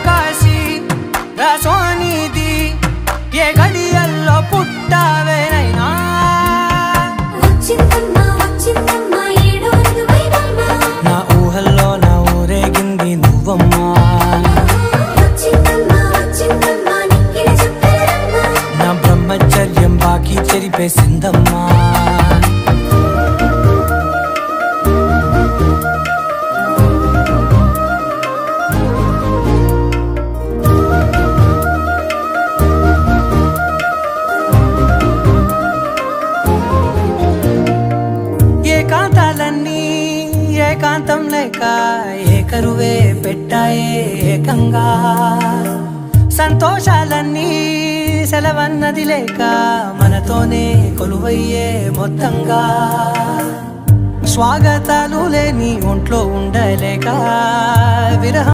కాశీ రసోనిది ఏ గడియల్లో పుట్టావేనైనా నా ఊహల్లో నా ఊరేగింది నువ్వమ్మా నా బ్రహ్మచర్యం బాకీ చెరిపేసిందమ్మా ఏకాంతాలన్నీ ఏకాంతం లేక ఏకరువే పెట్టాయే ఏకంగా సంతోషాలన్నీ సెలవన్నది లేక మనతోనే కొలువయ్యే మొత్తంగా స్వాగతాలు లేని ఒంట్లో ఉండలేక విరహం